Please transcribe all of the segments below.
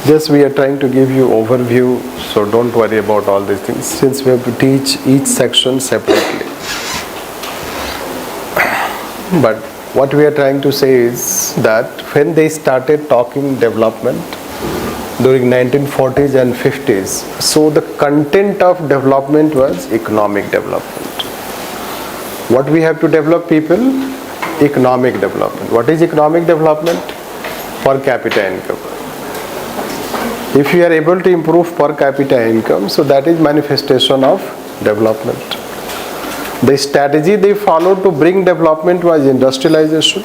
Just we are trying to give you overview, so don't worry about all these things, since we have to teach each section separately. But what we are trying to say is that when they started talking development during 1940s and 50s, so the content of development was economic development. What we have to develop, people? Economic development. What is economic development? Per capita income. If you are able to improve per capita income, so that is manifestation of development. The strategy they followed to bring development was industrialization,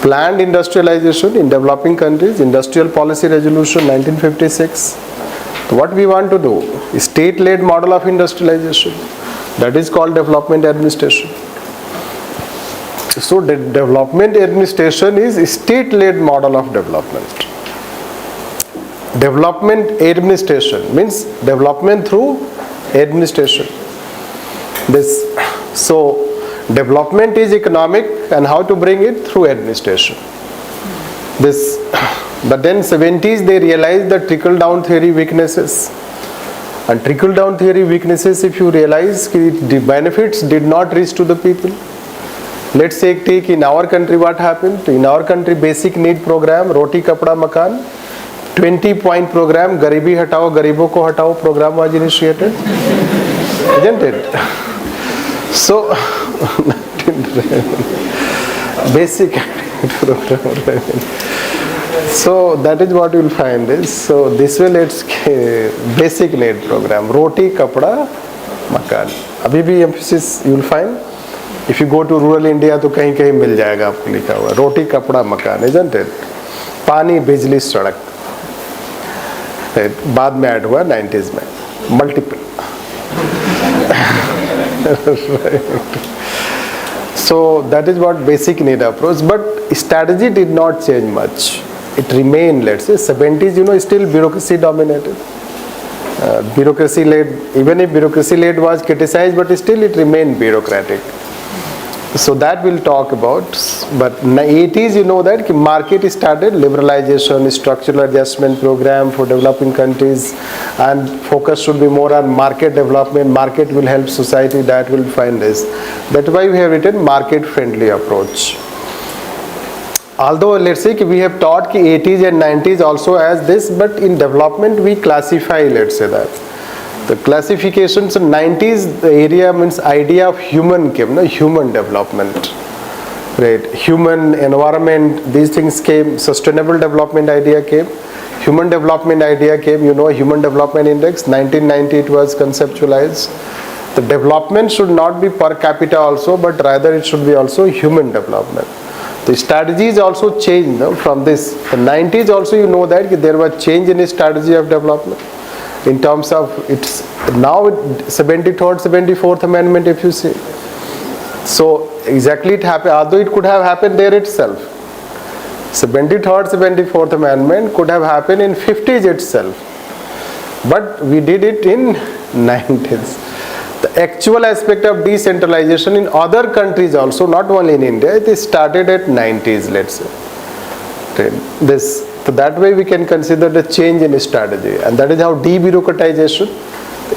planned industrialization in developing countries, Industrial Policy Resolution 1956. What we want to do is state-led model of industrialization. That is called development administration. So the development administration is a state-led model of development. Development administration means development through administration. So development is economic, and how to bring it? Through administration. But then 70s they realized the trickle-down theory weaknesses. And trickle-down theory weaknesses, if you realize, the benefits did not reach to the people. Let's say take in our country what happened. In our country, basic need program, Roti Kapda Makan, 20-point program, Garibi Hatao, Garibo Ko Hatao program was initiated. Isn't it? So, basic program. So that is what you will find is, so this way let's basic need program, Roti Kapda Makan. Abhi bhi emphasis you will find. If you go to rural India, तो कहीं कहीं मिल जाएगा आपको लिखा हुआ रोटी कपड़ा मकान, isn't it? पानी बिजली सड़क, बाद में ऐड हुआ 90s में, multiple. So that is what basic need approach, but strategy did not change much. It remained, let's say 70s, still bureaucracy dominated. Bureaucracy led, even if bureaucracy led was criticized, but still it remained bureaucratic. So that we'll talk about. But in the 80s, that market started liberalization, structural adjustment program for developing countries, and focus should be more on market development. Market will help society. That will find this. That's why we have written market friendly approach. Although let's say we have taught 80s and 90s also as this, but in development we classify, let's say that. The classifications in 90s, the area means idea of human came, human development, right? Human environment, these things came. Sustainable development idea came. Human development idea came. Human Development Index, 1990 it was conceptualized. The development should not be per capita also, but rather it should be also human development. The strategies also changed from this. The 90s also that there was change in the strategy of development. In terms of it's now 73rd, 74th Amendment, if you see. So exactly it happened, although it could have happened there itself. 73rd, 74th Amendment could have happened in 50s itself. But we did it in 90s. The actual aspect of decentralization in other countries also, not only in India, it started at 90s, let's say. So that way we can consider the change in strategy, and that is how debureaucratization,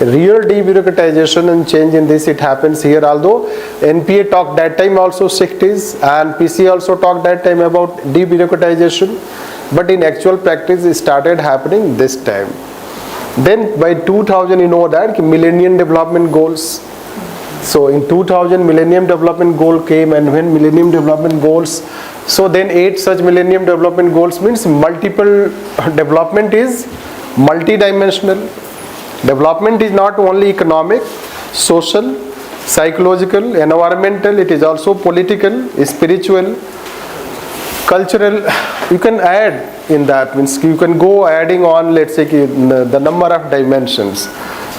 real debureaucratization and change in this, it happens here. Although NPA talked that time also 60s, and PC also talked that time about debureaucratization, but in actual practice it started happening this time. Then by 2000 that Millennium Development Goals. So in 2000 Millennium Development Goal came, and when Millennium Development Goals, so then 8 such Millennium Development Goals means multiple development is multidimensional. Development is not only economic, social, psychological, environmental, it is also political, spiritual, cultural. You can add in that, means you can go adding on, let's say the number of dimensions.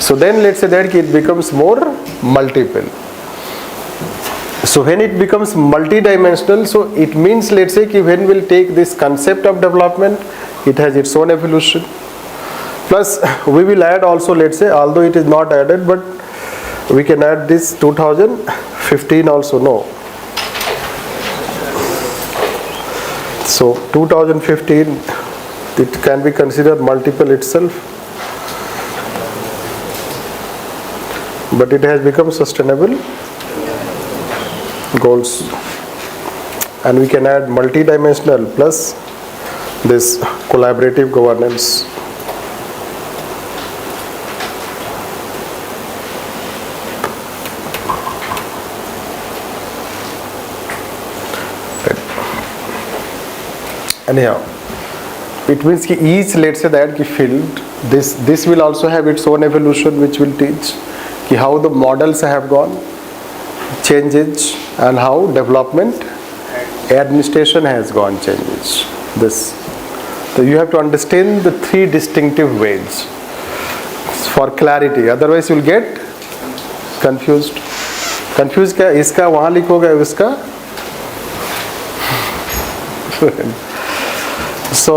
So then let's say that it becomes more multiple. So when it becomes multidimensional, so it means, let's say when we'll take this concept of development, it has its own evolution. Plus we will add also, let's say, although it is not added, but we can add this 2015 also, no. So 2015 It can be considered multiple itself, but it has become sustainable goals, and we can add multi-dimensional plus this collaborative governance. Anyhow, it means ki each, let's say that ki field, this will also have its own evolution, which will teach ki how the models have gone, changes, and how development administration has gone changes. This, so you have to understand the three distinctive ways for clarity. Otherwise, you will get confused. Confused क्या? इसका वहाँ लिखोगे उसका. So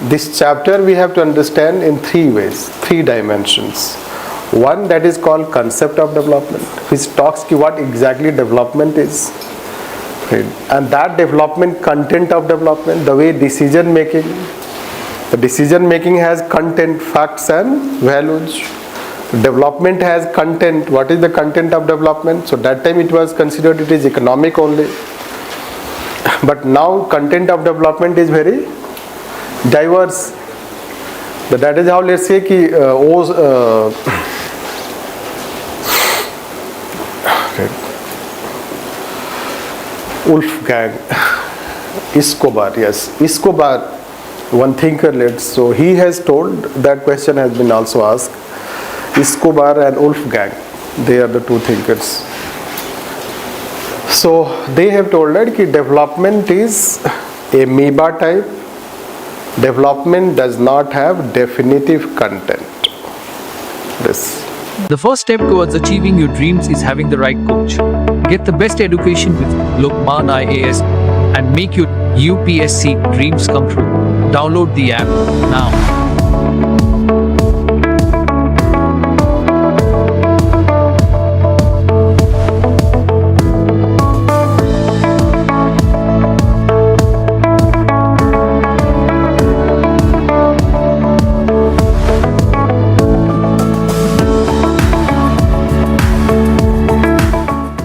this chapter we have to understand in three ways, three dimensions. One, that is called concept of development, which talks ki what exactly development is, and that development, content of development, the way decision making. The decision making has content, facts and values. Development has content. What is the content of development? So that time it was considered it is economic only, but now content of development is very diverse. But that is how, let's say ki Wolfgang Escobar, yes, Escobar, one thinker, so he has told, that question has been also asked, Escobar and Wolfgang, they are the two thinkers. So they have told that ki development is amoeba type. Development does not have definitive content. This. The first step towards achieving your dreams is having the right coach. Get the best education with LUKMAAN IAS and make your UPSC dreams come true. Download the app now.